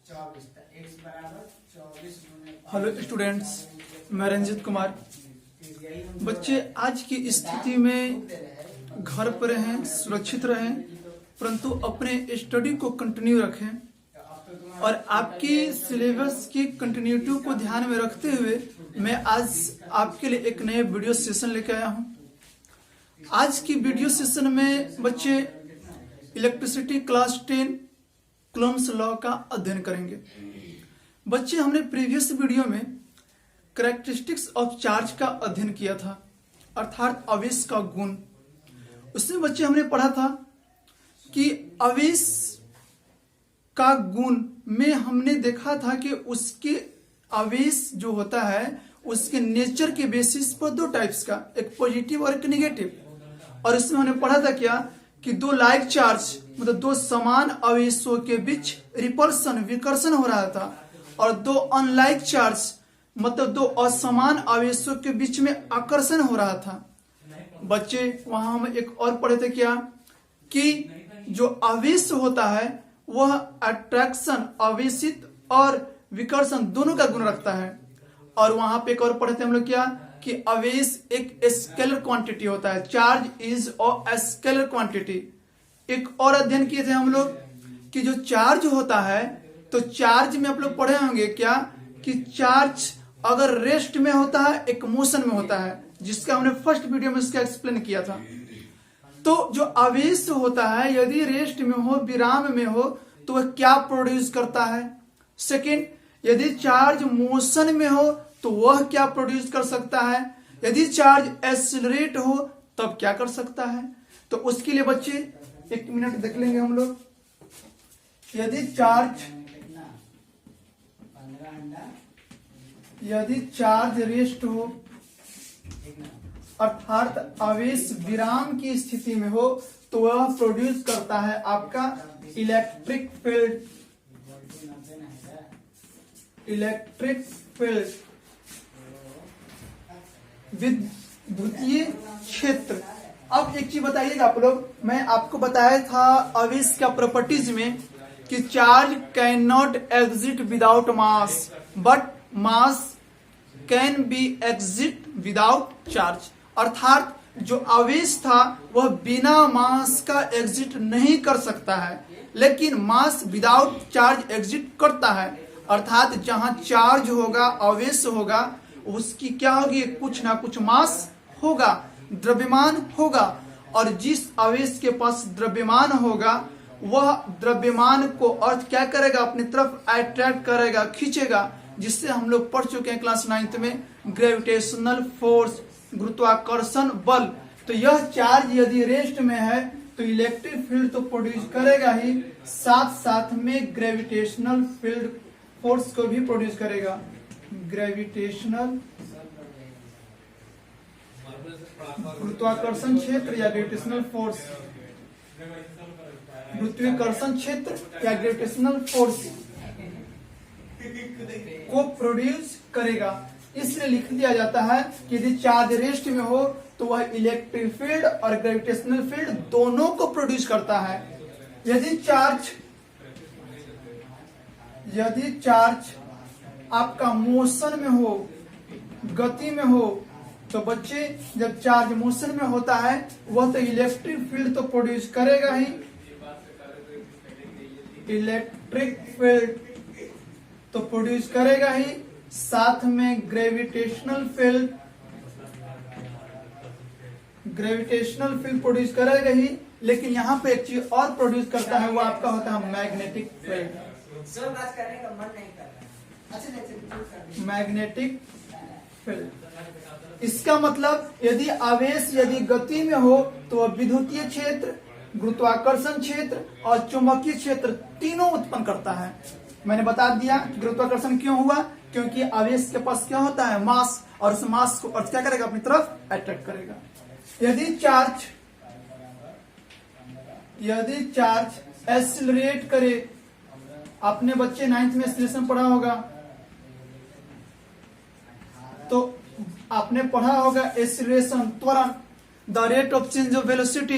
Hello students, मैं रंजित कुमार। बच्चे आज की स्थिति में घर पर रहें, सुरक्षित रहें, परंतु अपने स्टडी को कंटिन्यू रखें। और आपकी सिलेबस की कंटिन्यूटी को ध्यान में रखते हुए मैं आज आपके लिए एक नए वीडियो सेशन लेकर आया हूं। आज की वीडियो सेशन में बच्चे इलेक्ट्रिसिटी क्लास 10 कूलम्ब्स लॉ का अध्ययन करेंगे। बच्चे, हमने प्रीवियस वीडियो में कैरेक्टरिस्टिक्स ऑफ चार्ज का अध्ययन किया था, अर्थात आवेश का गुण। उसमें बच्चे हमने पढ़ा था कि आवेश का गुण में हमने देखा था कि उसके आवेश जो होता है उसके नेचर के बेसिस पर दो टाइप्स का, एक पॉजिटिव और एक नेगेटिव। और इसमें हमने पढ़ा था क्या कि दो लाइक चार्ज मतलब दो समान आवेशों के बीच रिपल्सन विकर्षण हो रहा था, और दो अनलाइक चार्ज मतलब दो असमान आवेशों के बीच में आकर्षण हो रहा था। बच्चे, वहां हम एक और पढ़े थे क्या कि जो आवेश होता है वह अट्रैक्शन, आवेशित और विकर्षण दोनों का गुण रखता है। और वहां पे एक और पढ़े थे हम लोग क्या कि आवेश एक स्केलर क्वांटिटी होता है, charge is a scalar quantity. एक और अध्ययन किए थे हम लोग कि जो चार्ज होता है, तो चार्ज में आप लोग पढ़े होंगे क्या कि चार्ज अगर रेस्ट में होता है, एक मोशन में होता है, जिसका हमने फर्स्ट वीडियो में इसका एक्सप्लेन किया था। तो जो आवेश होता है यदि रेस्ट में हो, विराम में हो, तो वह क्या प्रोड्यूस करता है। सेकंड, यदि चार्ज मोशन में हो तो वह क्या प्रोड्यूस कर सकता है। यदि चार्ज एक्सीलरेट हो तब क्या कर सकता है। तो उसके लिए बच्चे एक मिनट देख लेंगे हम लोग। यदि चार्ज रेस्ट हो अर्थात आवेश विराम की स्थिति में हो, तो वह प्रोड्यूस करता है आपका इलेक्ट्रिक फील्ड। विद्युतीय क्षेत्र। अब एक चीज बताइएगा आप लोग, मैं आपको बताया था आवेश का प्रॉपर्टीज में कि charge can not exit without mass, but mass can be exit without charge. अर्थात जो आवेश था वह बिना मास का एग्जिट नहीं कर सकता है, लेकिन मास विदाउट चार्ज एग्जिट करता है। अर्थात जहां चार्ज होगा, आवेश होगा, उसकी क्या होगी, कुछ ना कुछ मास होगा, द्रव्यमान होगा। और जिस आवेश के पास द्रव्यमान होगा वह द्रव्यमान को अर्थ क्या करेगा, अपनी तरफ अट्रैक्ट करेगा, खींचेगा, जिससे हम लोग पढ़ चुके हैं क्लास 9th में ग्रेविटेशनल फोर्स, गुरुत्वाकर्षण बल। तो यह चार्ज यदि रेस्ट में है तो इलेक्ट्रिक फील्ड तो प्रोड्यूस करेगा ही, साथ साथ में ग्रेविटेशनल फील्ड फोर्स को भी प्रोड्यूस करेगा। ग्रेविटेशनल गुरुत्वाकर्षण क्षेत्र या ग्रेविटेशनल फोर्स, गुरुत्वाकर्षण क्षेत्र या ग्रेविटेशनल फोर्स को प्रोड्यूस करेगा। इसलिए लिख दिया जाता है कि यदि चार्ज रेस्ट में हो तो वह इलेक्ट्रिक फील्ड और ग्रेविटेशनल फील्ड दोनों को प्रोड्यूस करता है। यदि चार्ज आपका मोशन में हो, गति में हो, तो बच्चे जब चार्ज मोशन में होता है वह तो इलेक्ट्रिक फील्ड तो प्रोड्यूस करेगा ही, इलेक्ट्रिक फील्ड तो प्रोड्यूस करेगा ही, साथ में ग्रेविटेशनल फील्ड प्रोड्यूस करेगा ही। लेकिन यहाँ पे एक चीज और प्रोड्यूस करता है, वो आपका होता है मैग्नेटिक फील्ड। मैग्नेटिक फील्ड, इसका मतलब यदि आवेश यदि गति में हो तो वह विद्युतीय क्षेत्र, गुरुत्वाकर्षण क्षेत्र और चुंबकीय क्षेत्र तीनों उत्पन्न करता है। मैंने बता दिया कि गुरुत्वाकर्षण क्यों हुआ, क्योंकि आवेश के पास क्या होता है, मास, और उस मास को अर्थ क्या करेगा, अपनी तरफ अट्रैक्ट करेगा। यदि चार्ज एक्सीलरेट करे, आपने बच्चे 9th में एक्सीलरेशन पढ़ा होगा, तो आपने पढ़ा होगा एक्सीलरेशन त्वरण, the rate of change of velocity.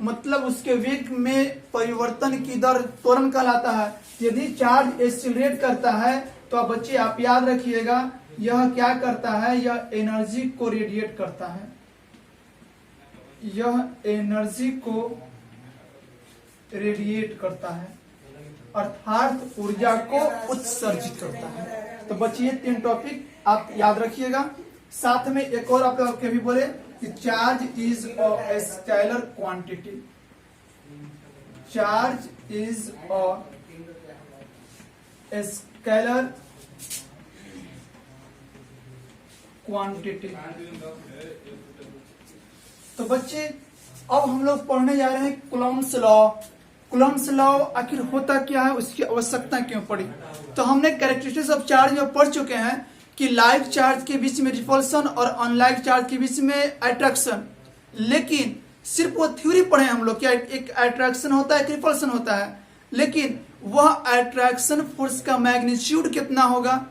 मतलब उसके वेग में परिवर्तन की दर त्वरण कहलाता है। यदि चार्ज एक्सीलरेट करता है तो बच्चे आप याद रखिएगा यह क्या करता है, यह एनर्जी को रेडिएट करता है, यह एनर्जी को रेडिएट करता है अर्थात ऊर्जा को उत्सर्जित करता है। तो बच्चे ये 3 टॉपिक आप याद रखिएगा। साथ में एक और आप भी बोले कि charge is a scalar quantity, charge is a scalar quantity. तो बच्चे अब हम लोग पढ़ने जा रहे हैं कूलम्ब्स लॉ। कूलम्ब्स लॉ आखिर होता क्या है, उसकी आवश्यकता क्यों पड़ी। तो हमने कैरेक्टरिस्टिक्स ऑफ चार्ज में पढ़ चुके हैं कि लाइक चार्ज के बीच में रिपल्सन और अनलाइक चार्ज के बीच में अट्रैक्शन, लेकिन सिर्फ वो थ्योरी पढ़े हम लोग, क्या एक अट्रैक्शन होता है, एक रिपल्सन होता है, लेकिन वह अट्रैक्शन फोर्स का मैग्नीट्यूड कितना होगा,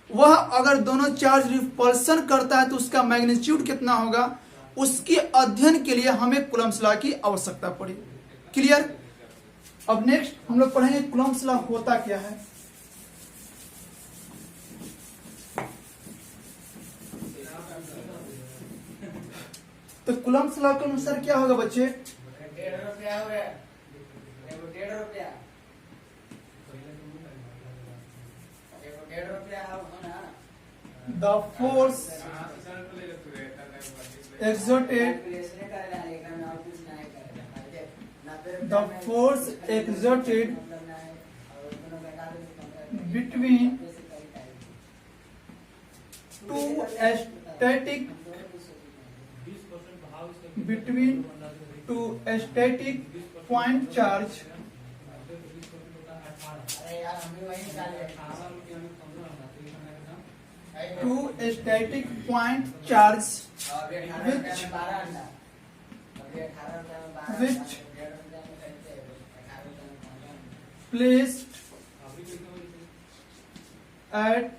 वह अगर दोनों चार्ज रिपल्सन करता है तो उसका मैग्नीट्यूड कितना होगा, उसके अध्ययन के लिए हमें कूलम्ब्स लॉ की आवश्यकता पड़ी। क्लियर। अब नेक्स्ट हम लोग पढ़ेंगे कूलम्ब्स लॉ होता क्या है। तो कूलम्ब्स लॉ के अनुसार क्या होगा बच्चे, the force exerted between two static point charge which placed at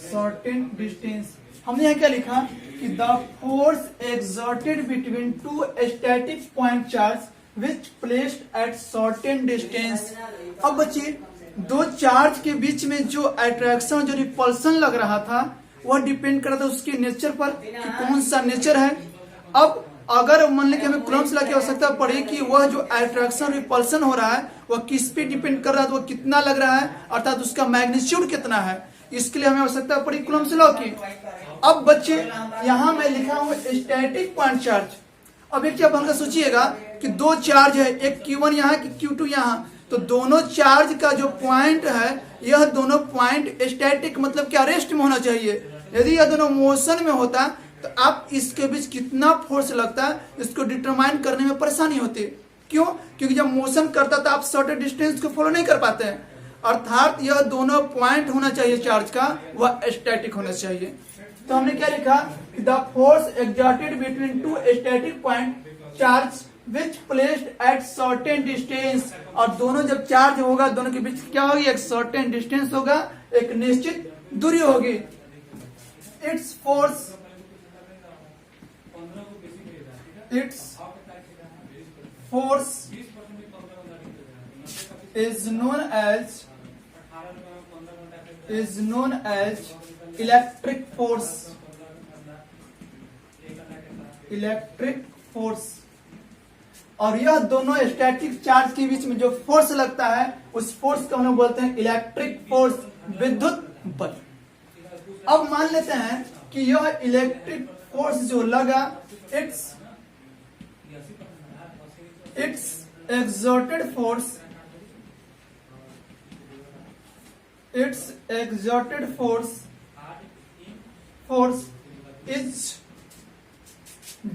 certain distance। हमने यहाँ क्या लिखा कि the force exerted between two static point charge which placed at certain distance. अब बच्चे दो चार्ज के बीच में जो अट्रैक्शन जो रिपल्सन लग रहा था वह डिपेंड करता था उसके नेचर पर कि कौन सा नेचर है। अब अगर मान लें कि हमें कूलम्ब्स लॉ की आवश्यकता पड़े कि वह जो अट्रैक्शन रिपल्सन हो रहा है वह किस पे डिपेंड कर रहा है, वह कितना लग रहा है अर्थात उसका मैग्नीट्यूड कितना है, इसके लिए हमें आवश्यकता पड़ी कूलम्ब्स लॉ की। अब बच्चे यहाँ मैं लिखा हूँ स्टैटिक पॉइंट चार्ज। अब एक चीज हल्का सोचिएगा कि दो चार्ज है, एक Q1 यहाँ कि Q2 यहाँ, तो दोनों चार्ज का जो पॉइंट है यह दोनों पॉइंट स्टैटिक मतलब क्या रेस्ट में होना चाहिए। यदि यह दोनों मोशन में होता तो आप इसके बीच कितना फोर्स लगता है इसको डिटरमाइन करने में परेशानी होती है। क्यों? क्योंकि जब मोशन करता तो आप सर्टेन डिस्टेंस को फॉलो नहीं कर पाते हैं, अर्थात यह दोनों पॉइंट होना चाहिए चार्ज का वह स्टैटिक होना चाहिए। तो हमने क्या लिखा, the force exerted between two static point charge which placed at certain distance. और दोनों जब चार्ज होगा दोनों के बीच क्या होगी, एक सर्टेन डिस्टेंस होगा, एक निश्चित दूरी होगी। Its force is known as electric force। और यह दोनों स्टैटिक चार्ज के बीच में जो फोर्स लगता है उस फोर्स को हम लोग बोलते हैं इलेक्ट्रिक फोर्स, विद्युत बल। अब मान लेते हैं कि यह इलेक्ट्रिक फोर्स जो लगा it's exerted force is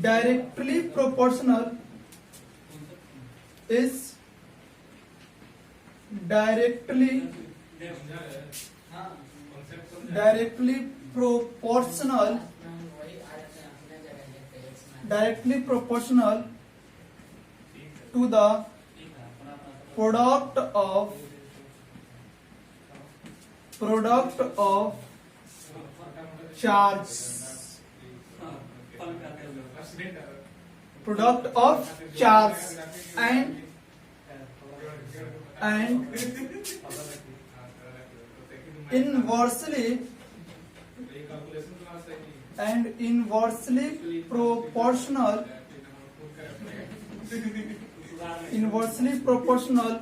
directly proportional directly proportional to the product of charge, and inversely proportional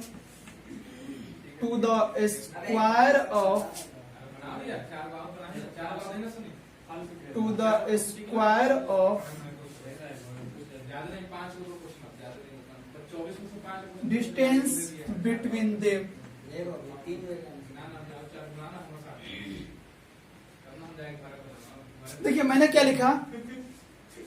to the square of distance between them. देखिए मैंने क्या लिखा,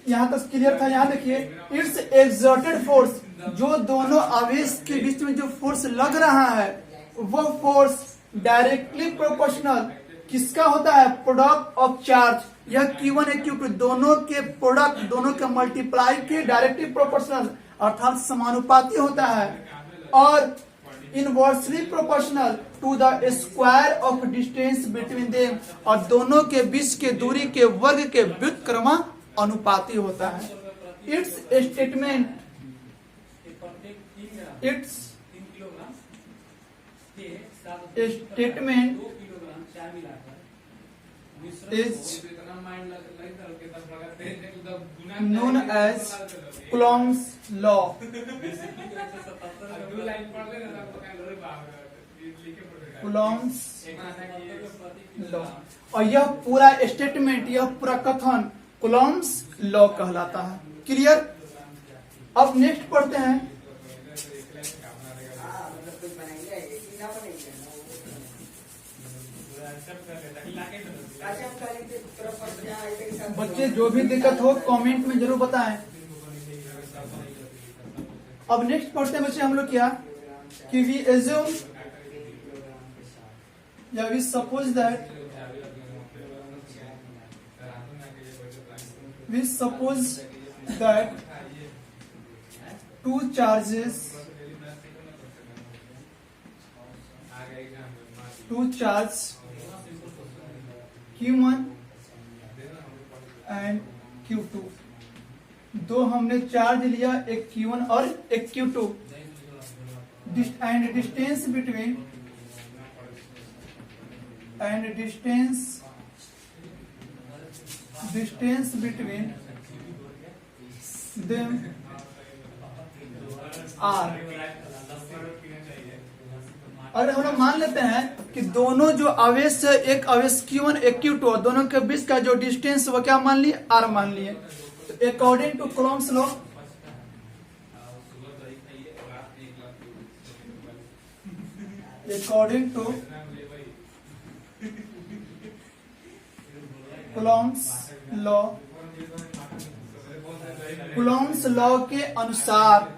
यहाँ तक क्लियर था। यहाँ देखिए, इट्स एक्सर्टेड फोर्स, जो दोनों आवेश के बीच में जो फोर्स लग रहा है वो फोर्स डायरेक्टली प्रोपोर्शनल किसका होता है, प्रोडक्ट ऑफ चार्ज। यह Q1 और Q2 दोनों के प्रोडक्ट, दोनों के मल्टीप्लाई के डायरेक्टली प्रोपोर्शनल अर्थात समानुपाती होता है, और inversely proportional to the square of distance between them, और दोनों के बीच के दूरी के वर्ग के व्युत्क्रम अनुपाती होता है। It's statement is known as Coulomb's law. Coulomb's law, और यह पूरा स्टेटमेंट, यह पूरा कथन Coulomb's law कहलाता है। क्लियर? अब नेक्स्ट पढ़ते हैं। बच्चे जो भी दिक्कत हो कमेंट में जरूर बताएं। अब नेक्स्ट पढ़ते हैं बच्चे हम लोग क्या, कि वी एज्यूम या we suppose that two charges Q1 and Q2, दो हमने चार्ज लिया, एक Q1 और एक Q2, and distance between them R. अगर हम लोग मान लेते हैं कि दोनों जो आवेश, एक आवेश Q1 एक Q2, दोनों के बीच का जो डिस्टेंस वो क्या मान लिए, R मान लिए। तो according to Coulomb's law, Coulomb's law के अनुसार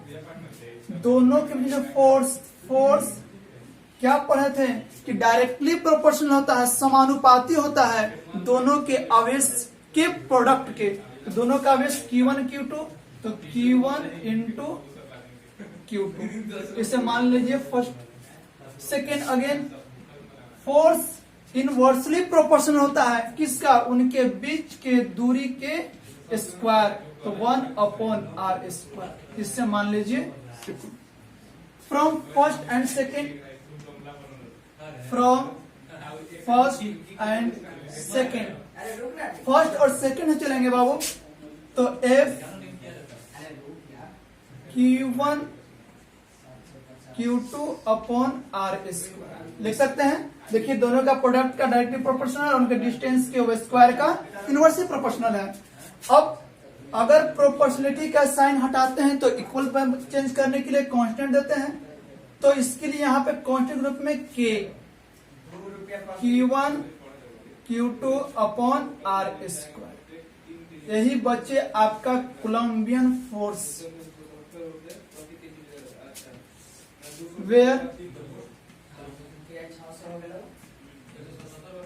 दोनों के बीच फोर्स क्या पढ़े थे कि डायरेक्टली प्रोपोर्शनल होता है, समानुपाती होता है दोनों के आवेश के प्रोडक्ट के। तो दोनों का आवेश Q1 Q2, तो Q1 इंटू Q2, इसे मान लीजिए first. Second, again force inversely proportional होता है किसका, उनके बीच के दूरी के स्क्वायर, तो 1/r², इससे मान लीजिए from first and second, first और सेकेंड चलेंगे बाबू। तो F Q1 Q2/r² लिख सकते हैं। देखिए दोनों का प्रोडक्ट का डायरेक्टली प्रोपोर्शनल और उनके डिस्टेंस के स्क्वायर का इनवर्सली प्रोपोर्शनल है। अब अगर प्रोपोर्शनलिटी का साइन हटाते हैं तो इक्वल चेंज करने के लिए कांस्टेंट देते हैं, तो इसके लिए यहाँ पे कांस्टेंट रूप में K Q1 Q2/r², यही बच्चे आपका कोलंबियन फोर्स, वेयर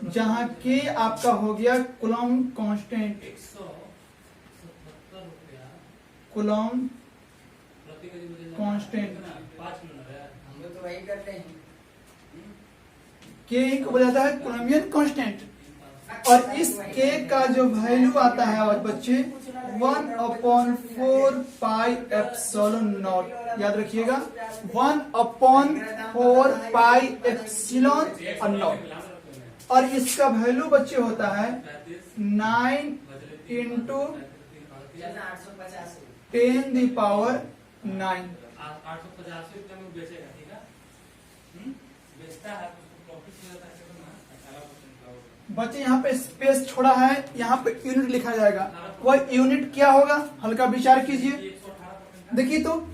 जहां K आपका हो गया कूलम्ब कांस्टेंट, कूलॉम कांस्टेंट। के को बोला जाता है कूलम्बियन कांस्टेंट, और इस के का जो वैल्यू आता है और बच्चे 1/4 पाई एप्सिलॉन नॉट, याद रखिएगा 1/4 पाई एप्सिलॉन नॉट, और इसका वैल्यू बच्चे होता है 9 × 10⁹ बच्चे यहाँ पे स्पेस छोड़ा है, यहाँ पे यूनिट लिखा जाएगा, वह यूनिट क्या होगा हल्का विचार कीजिए। देखिए तो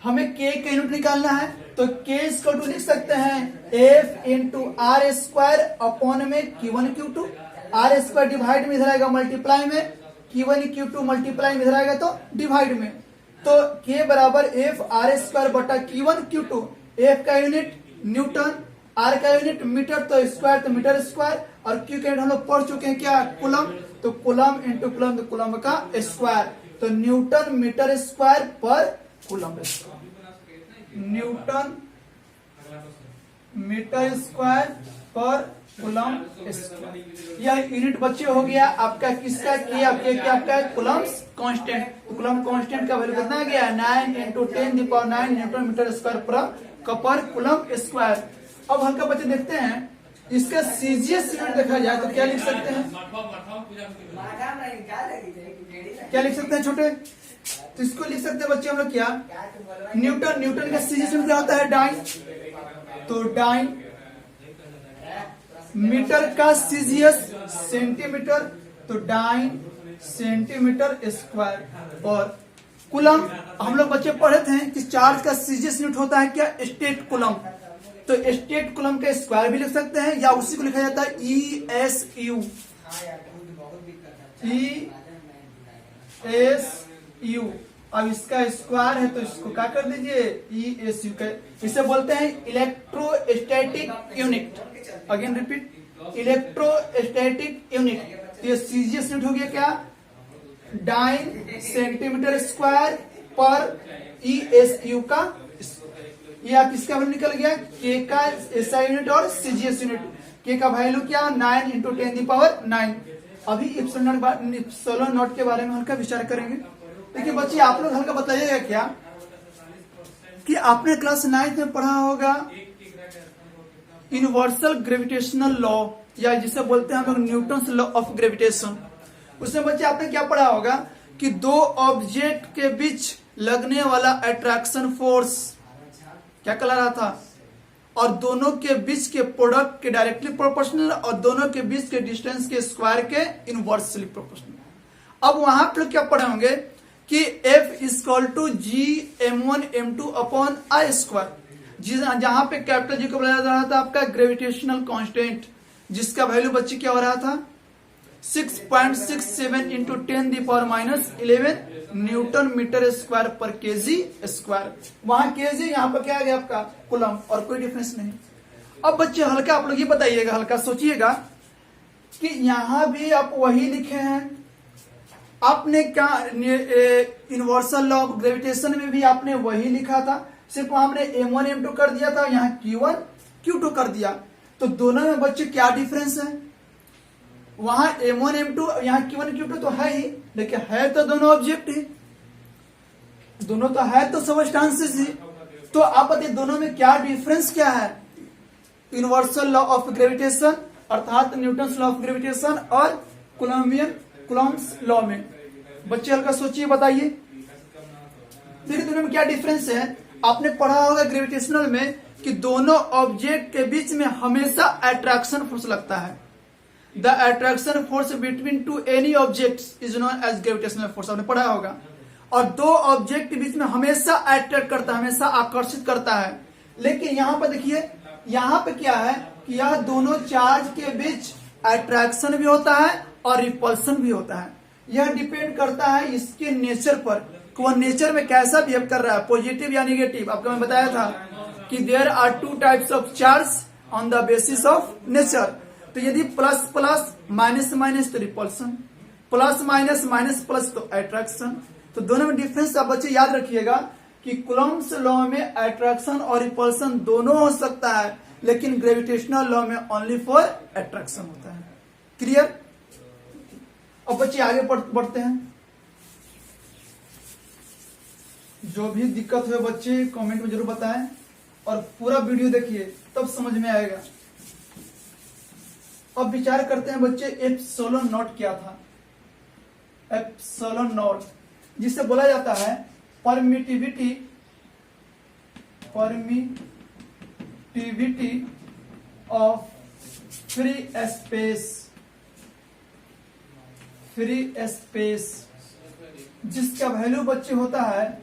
हमें के का यूनिट निकालना है, तो के इसको लिख सकते हैं F × R² अपॉन में Q1 Q2, R² डिवाइड में इधर आएगा मल्टीप्लाई में, Q1 Q2 मल्टीप्लाई में इधर आएगा तो डिवाइड में, तो K बराबर F R² बटा Q1 Q2। F का यूनिट न्यूटन, R का यूनिट मीटर, तो स्क्वायर तो मीटर स्क्वायर, और Q का यूनिट हम लोग पढ़ चुके हैं क्या कूलम, तो कूलम इंटू कूलम, तो कूलम का स्क्वायर, तो न्यूटन मीटर स्क्वायर पर coulomb square, newton metre square पर कूलम स्क्वायर। यह यूनिट बच्चे हो गया आपका किसका, के आपका कूलम कांस्टेंट। तो कूलम कांस्टेंट का वैल्यू कितना गया 9 × 10⁹ न्यूटन मीटर स्क्वायर पर कूलम स्क्वायर। अब हल्का बच्चे देखते हैं इसका सीजीएस यूनिट देखा जाए तो क्या लिख सकते हैं, क्या लिख सकते हैं छोटे, तो इसको लिख सकते हैं बच्चे हम लोग क्या, न्यूटन का सीजीएस यूनिट क्या होता है डाइन, तो डाइन, मीटर का सीजीएस सेंटीमीटर, तो डाइन सेंटीमीटर स्क्वायर, और कूलम हम लोग बच्चे पढ़े थे कि चार्ज का सीजीएस यूनिट होता है क्या स्टेट कूलम, तो स्टेट कूलम का स्क्वायर भी लिख सकते हैं, या उसी को लिखा जाता है ESU, ESU। अब इसका स्क्वायर है तो इसको क्या कर दीजिए ESU का, इसे बोलते हैं electrostatic unit. Again repeat, electrostatic unit. तो ये सीजीएस यूनिट हो गया क्या, डाइन सेंटीमीटर स्क्वायर पर ESU का, ये आप इसका वैल्यू निकल गया, के का एसआई यूनिट और सीजीएस यूनिट। के का वैल्यू क्या 9 × 10⁹। अभी एप्सिलॉन नॉट के बारे में हल्का विचार करेंगे। देखिए बच्चे आप लोग हल्का बताइएगा क्या कि आपने क्लास 9th में पढ़ा होगा यूनिवर्सल ग्रेविटेशनल लॉ, या जिसे बोलते हैं हम लोग न्यूटन्स लॉ ऑफ ग्रेविटेशन। उसमें बच्चे आपने क्या पढ़ा होगा कि दो ऑब्जेक्ट के बीच लगने वाला अट्रैक्शन फोर्स क्या कहला रहा था, और दोनों के बीच के प्रोडक्ट के डायरेक्टली प्रोपोर्शनल, और दोनों के बीच के डिस्टेंस के स्क्वायर के इनवर्सली प्रोपोर्शनल। अब वहां पर क्या पढ़े होंगे कि F = Gm1m2/I², जहां पे कैपिटल जी को बोला जा रहा था आपका ग्रेविटेशनल कांस्टेंट, जिसका वैल्यू बच्चे क्या हो रहा था 6.67 × 10⁻11 न्यूटन मीटर स्क्वायर पर केजी स्क्वायर। वहां केजी, यहाँ पर क्या आ गया आपका कूलम, और कोई डिफरेंस नहीं। अब बच्चे हल्का आप लोग ये बताइएगा, हल्का सोचिएगा कि यहाँ भी आप वही लिखे हैं, आपने क्या यूनिवर्सल लॉ ऑफ ग्रेविटेशन में भी आपने वही लिखा था, सिर्फ हमने M1 M2 कर दिया था, यहाँ Q1 Q2 कर दिया। तो दोनों में बच्चे क्या डिफरेंस है, वहां M1 M2 यहाँ Q1 Q2 तो है ही, लेकिन है तो दोनों ऑब्जेक्ट ही, दोनों तो है तो सबस्टांसेस ही। तो आप बताइए दोनों में क्या डिफरेंस क्या है, यूनिवर्सल लॉ ऑफ ग्रेविटेशन अर्थात न्यूटन्स लॉ ऑफ ग्रेविटेशन और कूलम्ब्स लॉ में। बच्चे हल्का सोचिए बताइए, देखिए दोनों में क्या डिफरेंस है। आपने पढ़ा होगा ग्रेविटेशनल में कि दोनों ऑब्जेक्ट के बीच में हमेशा अट्रैक्शन फोर्स लगता है। The attraction force between two any object is known as gravitational force, आपने पढ़ा होगा। और दो ऑब्जेक्ट के बीच में हमेशा अट्रैक्ट करता है, हमेशा आकर्षित करता है। लेकिन यहाँ पर देखिए, यहाँ पे क्या है कि यह दोनों चार्ज के बीच अट्रैक्शन भी होता है और रिपल्सन भी होता है। यह डिपेंड करता है इसके नेचर पर, कि वह नेचर में कैसा बिहेव कर रहा है, पॉजिटिव या नेगेटिव। आपको मैं बताया था कि there are two types of charge on the basis of nature. तो यदि प्लस प्लस माइनस माइनस तो repulsion, plus minus minus plus तो अट्रैक्शन, तो दोनों में डिफरेंस आप बच्चे याद रखिएगा कि कूलम्ब्स लॉ में अट्रैक्शन और रिपल्सन दोनों हो सकता है, लेकिन ग्रेविटेशनल लॉ में ओनली फॉर अट्रैक्शन होता है। क्लियर? अब बच्चे आगे बढ़ते हैं। जो भी दिक्कत हो बच्चे कमेंट में जरूर बताएं और पूरा वीडियो देखिए, तब समझ में आएगा। अब विचार करते हैं बच्चे, एप्सिलॉन नॉट क्या था? एप्सिलॉन नॉट जिसे बोला जाता है परमिटिविटी ऑफ फ्री स्पेस, जिसका वैल्यू बच्चे होता है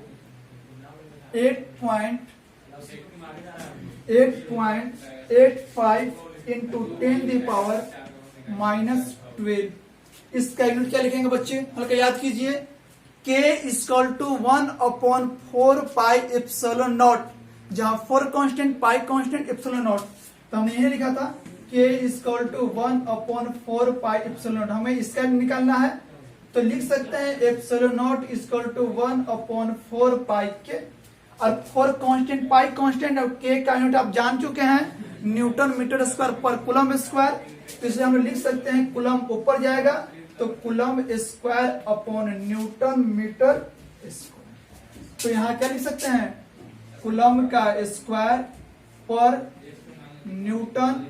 8.85 इंटू 10⁻⁻12। इसका यूनिट क्या लिखेंगे बच्चे? हल्का याद कीजिए, K = 1/4 पाई एप्सिलॉन नॉट, जहां 4 constant, pi constant, epsilon not. तो हमने यही लिखा था K = 1/4 पाई एप्सिलॉन नॉट। हमें इसका निकालना है तो लिख सकते हैं एप्सिलॉन नॉट = 1/4 पाई के, और 4 कांस्टेंट, पाई कांस्टेंट और K का यूनिट आप जान चुके हैं, न्यूटन मीटर स्क्वायर पर कूलम स्क्वायर। तो इसे हम लिख सकते हैं कूलम ऊपर जाएगा तो coulomb square upon newton metre square. तो यहां क्या लिख सकते हैं? कूलम का स्क्वायर पर न्यूटन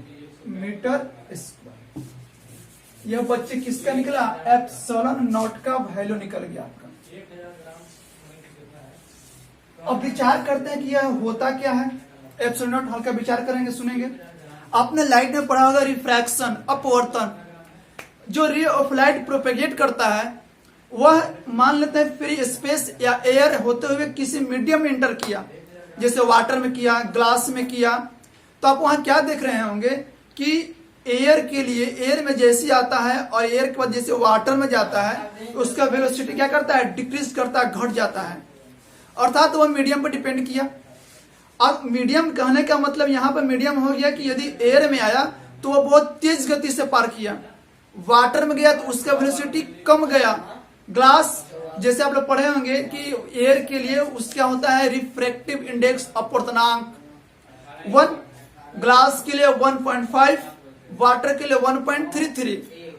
मीटर स्क्वायर। यह बच्चे किसका निकला? एप्सिलॉन नॉट का वैल्यू निकल गया आपका। अब विचार करते हैं कि यह होता क्या है एप्सिलॉन नॉट। हल्का विचार करेंगे, सुनेंगे। आपने लाइट में पढ़ा होगा रिफ्रैक्शन, अपवर्तन। जो रे ऑफ लाइट प्रोपेगेट करता है वह मान लेते हैं फ्री स्पेस या एयर होते हुए किसी मीडियम में इंटर किया, जैसे वाटर में किया, ग्लास में किया। तो आप वहां क्या देख रहे होंगे कि एयर के लिए, एयर में जैसे आता है और एयर के बाद जैसे वाटर में जाता है तो उसका वेलोसिटी क्या करता है? डिक्रीज करता है, घट जाता है। अर्थात वह मीडियम पर डिपेंड किया। अब मीडियम कहने का मतलब यहाँ पर मीडियम हो गया कि यदि एयर में आया तो वह बहुत तेज गति से पार किया, वाटर में गया तो उसका वेलोसिटी कम गया। ग्लास जैसे आप लोग पढ़े होंगे कि एयर के लिए उसका होता है रिफ्रैक्टिव इंडेक्स, अपवर्तनांक 1, ग्लास के लिए 1.5, वाटर के लिए 1.33।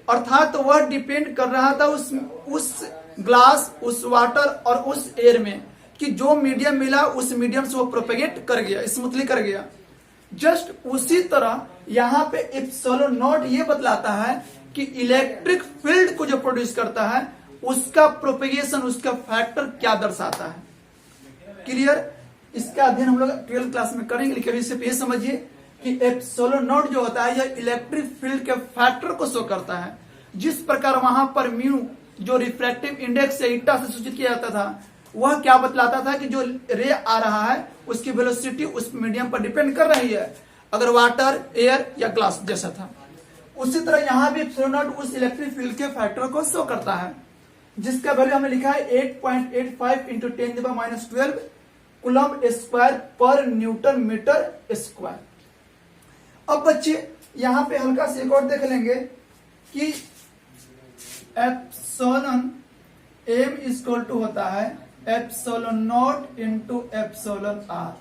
अर्थात तो वह डिपेंड कर रहा था उस ग्लास, उस वाटर और उस एयर में, कि जो मीडियम मिला उस मीडियम से वो प्रोपेगेट कर गया, स्मूथली कर गया। जस्ट उसी तरह यहाँ पे एप्सिलॉन नॉट ये बतलाता है कि इलेक्ट्रिक फील्ड को जो प्रोड्यूस करता है उसका प्रोपेगेशन, उसका फैक्टर क्या दर्शाता है। क्लियर? इसका अध्ययन हम लोग 12th क्लास में करेंगे, लेकिन इससे ये समझिए कि एप्सिलॉन नॉट जो होता है यह इलेक्ट्रिक फील्ड के फैक्टर को शो करता है। जिस प्रकार वहां पर म्यू जो रिफ्रैक्टिव इंडेक्स या ईटा से सूचित किया जाता था, वह क्या बतलाता था कि जो रे आ रहा है उसकी वेलोसिटी उस मीडियम पर डिपेंड कर रही है, अगर वाटर, एयर या ग्लास जैसा था। उसी तरह यहां भी एप्सिलॉन नॉट उस इलेक्ट्रिक फील्ड के फैक्टर को शो करता है, जिसका वैल्यू हमने लिखा है 8.85 इंटू 10⁻⁻12 कूलम स्क्वायर पर न्यूटन मीटर स्क्वायर। अब बच्चे यहां पे हल्का से एक और देख लेंगे कि एप्सिलॉन एम इक्वल टू होता है epsilon naught into epsilon R.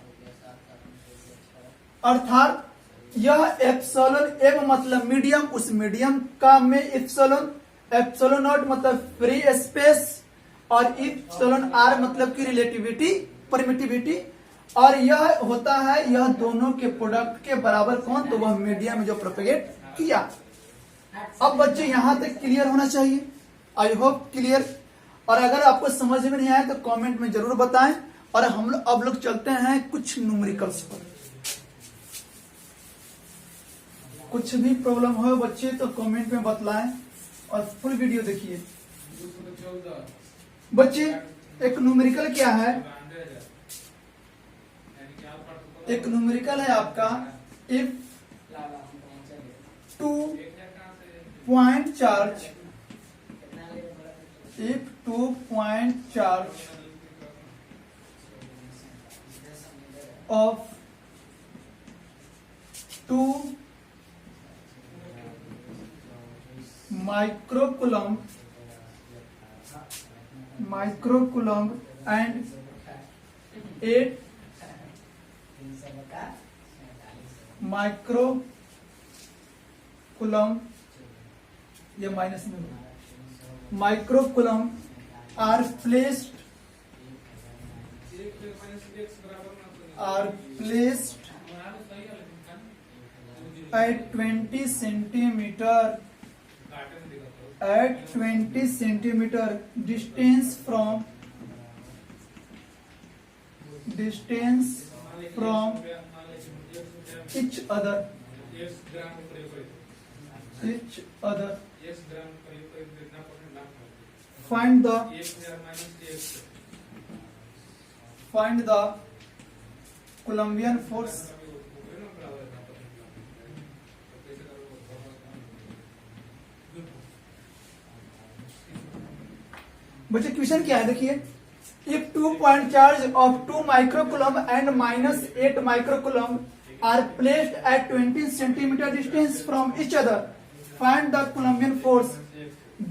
अर्थात यह एप्सिलॉन एम मतलब मीडियम, उस मीडियम का में एप्सिलॉन नॉट मतलब फ्री स्पेस, और एप्सिलॉन आर मतलब की रिलेटिविटी, परमिटिविटी। और यह होता है, यह दोनों के प्रोडक्ट के बराबर कौन? तो वह मीडियम में जो प्रोपेगेट किया। अब बच्चे यहां तक क्लियर होना चाहिए, आई होप क्लियर। और अगर आपको समझ में नहीं आया तो कमेंट में जरूर बताएं। और हम लोग अब लोग चलते हैं कुछ न्यूमेरिकल्स पर। कुछ भी प्रॉब्लम हो बच्चे तो कमेंट में बतलाएं और फुल वीडियो देखिए। बच्चे एक न्यूमेरिकल क्या है? एक न्यूमेरिकल है आपका, if 2 point charge, if 2 point charge of 2 microcoulomb microcoulomb and 8 microcoulomb, ये माइनस में microcoulomb are placed at 20 centimeter distance from each other. Find the Coulombian force. बच्चे क्वेश्चन क्या है देखिए, if 2 point charge of 2 microcoulomb and -8 microcoulomb are placed at 20 centimeter distance from each other, find the Coulombian force.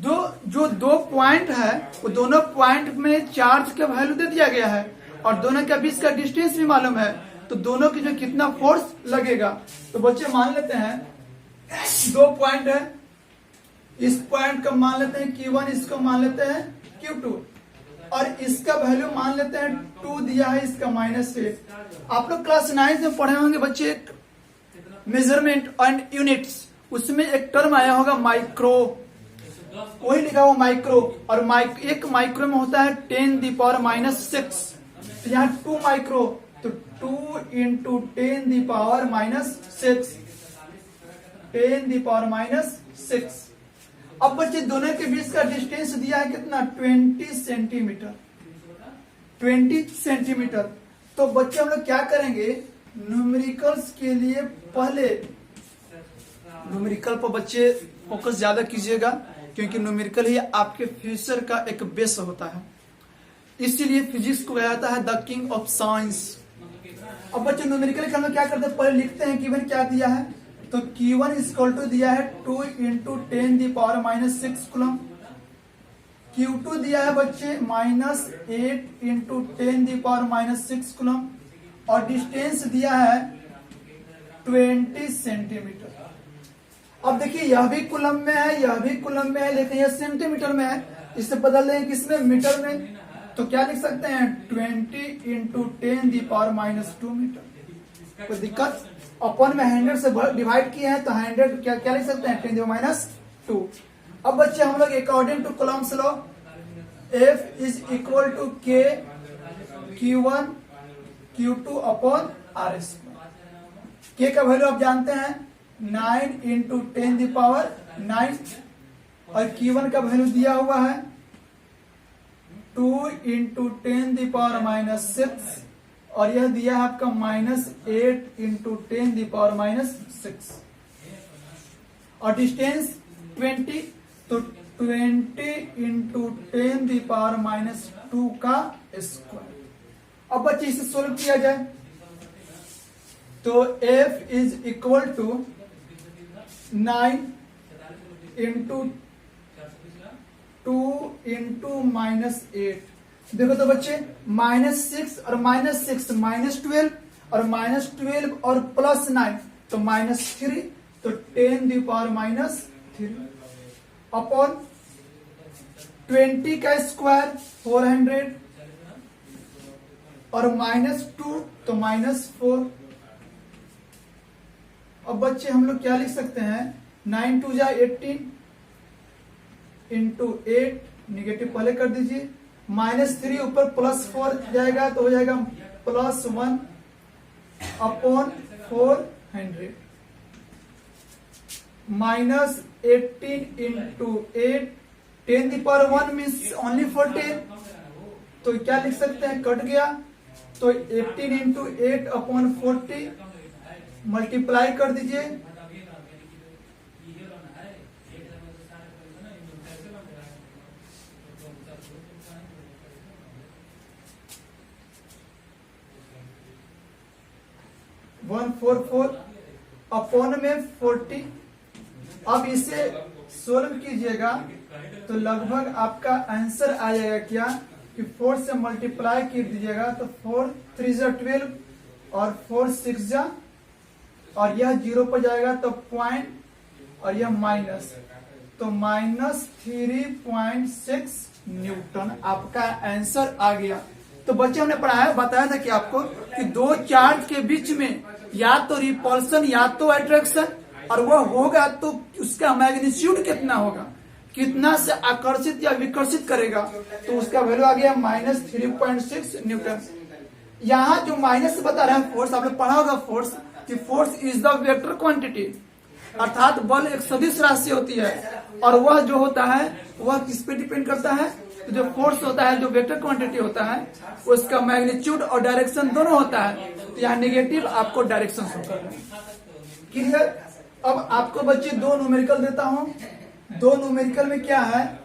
जो दो point है वो दोनों point में चार्ज का वैल्यू दे दिया गया है और दोनों के बीच का डिस्टेंस भी मालूम है, तो दोनों की जो कितना फोर्स लगेगा। तो बच्चे मान लेते हैं दो पॉइंट है, इस पॉइंट का मान लेते हैं Q1, इसको मान लेते हैं Q2 और इसका वैल्यू मान लेते हैं 2 दिया है, इसका -8। आप लोग क्लास 9 में पढ़े होंगे बच्चे मेजरमेंट एंड यूनिट्स, उसमें एक टर्म आया होगा माइक्रो, वही लिखा हुआ माइक्रो, और एक माइक्रो में होता है 10⁻⁻⁶। यहाँ 2 माइक्रो तो 2 × 10⁻⁻⁶, 10⁻⁻⁶। अब बच्चे दोनों के बीच का डिस्टेंस दिया है कितना, 20 सेंटीमीटर। तो बच्चे हम लोग क्या करेंगे, न्यूमेरिकल्स के लिए पहले न्यूमेरिकल पर बच्चे फोकस ज्यादा कीजिएगा, क्योंकि न्यूमेरिकल ही आपके फ्यूचर का एक बेस होता है, इसीलिए फिजिक्स को कहा जाता है द किंग ऑफ साइंस। अब बच्चे न्यूमेरिकल के हम लोग क्या करते हैं, पहले लिखते हैं Q1 क्या दिया है, तो Q1 = दिया है 2 × 10⁻⁻⁶ कूलम। Q2 दिया है बच्चे -8 × 10⁻⁻⁶ कूलम और डिस्टेंस दिया है 20 सेंटीमीटर। अब देखिए यह भी कूलम में है, यह भी कूलम में है, लेकिन यह सेंटीमीटर में है, इसे बदल देंगे किसमें, मीटर में। तो क्या लिख सकते हैं, 20 × 10⁻² मीटर। कोई दिक्कत, अपन में 100 से डिवाइड किए हैं तो 100 क्या लिख सकते हैं, 10⁻²। अब बच्चे हम लोग according to Coulomb's law F = K Q1 Q2 upon R²। K का वैल्यू आप जानते हैं 9 × 10⁹ और Q1 का वैल्यू दिया हुआ है 2 × 10⁻⁻⁶ और यह दिया है आपका -8 × 10⁻⁶ और डिस्टेंस 20, तो 20 × 10⁻² का स्क्वायर। अब बच्चे इसे सोल्व किया जाए तो F = 9 × 2 × -8। देखो तो बच्चे -6 और -6 -12 और -12 और +9 तो -3, तो 10⁻³ अपॉन 20 का स्क्वायर 400 और -2 तो -4। अब बच्चे हम लोग क्या लिख सकते हैं, 9 × 2 = 18 × 8, निगेटिव पहले कर दीजिए, -3 ऊपर +4 जाएगा तो हो जाएगा +1 अपॉन 400 -18 × 8, 10⁻1 मीन्स ओनली 14, तो क्या लिख सकते हैं, कट गया, तो 18 × 8 अपॉन 40 मल्टीप्लाई कर दीजिए, अपॉन में 40। अब इसे सोल्व कीजिएगा तो लगभग आपका आंसर आ जाएगा क्या, कि 4 से मल्टीप्लाई कर दीजिएगा तो 4 3 जा 12 और 4 6 जा, और यह 0 पर जाएगा तो पॉइंट, और यह माइनस, तो -3.6 न्यूटन आपका आंसर आ गया। तो बच्चे हमने बताया था कि आपको कि दो चार्ज के बीच में या तो रिपल्सन या तो अट्रैक्शन, और वह होगा तो उसका मैग्नीट्यूड कितना होगा, कितना से आकर्षित या विकर्षित करेगा, तो उसका वैल्यू आ गया -3.6 न्यूटन। यहाँ जो माइनस बता रहे हैं फोर्स, आपने पढ़ा होगा फोर्स, कि force is the vector quantity, अर्थात बल एक सदिश राशि होती है, और वह जो होता है वह किस पे डिपेंड करता है, तो जो फोर्स होता है, जो वेक्टर क्वांटिटी होता है, उसका मैग्नीट्यूड और डायरेक्शन दोनों होता है। तो यहाँ नेगेटिव आपको डायरेक्शन शो करना है। क्लियर? अब आपको बच्चे दो न्यूमेरिकल देता हूं। दो न्यूमेरिकल में क्या है,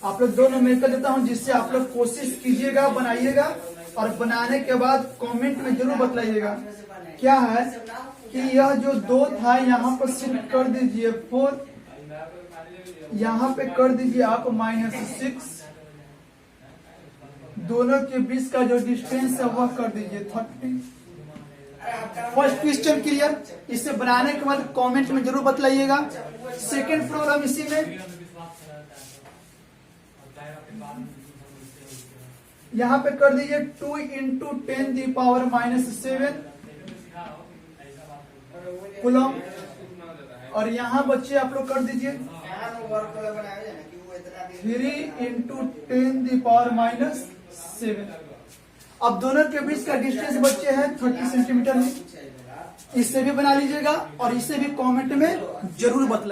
आप लोग दो न्यूमेरिकल देता हूं, जिससे आप लोग कोशिश कीजिएगा, बनाइएगा, और बनाने के बाद कमेंट में जरूर बताइएगा। क्या है कि यह जो 2 था यहाँ पर शिफ्ट कर दीजिए 4, यहाँ पे कर दीजिए आप -6, दोनों के बीच का जो डिस्टेंस है वह कर दीजिए 30। First question clear? इसे बनाने के बाद कमेंट में जरूर बतलाइएगा। सेकंड प्रॉब्लम इसी में, यहाँ पे कर दीजिए 2 × 10⁻⁻7 कूलम, और यहाँ बच्चे आप लोग कर दीजिए 3 × 10⁻⁻7। अब दोनों के बीच का डिस्टेंस बच्चे हैं 30 सेंटीमीटर में। इससे भी बना लीजिएगा और इसे भी कमेंट में जरूर बतलाइए।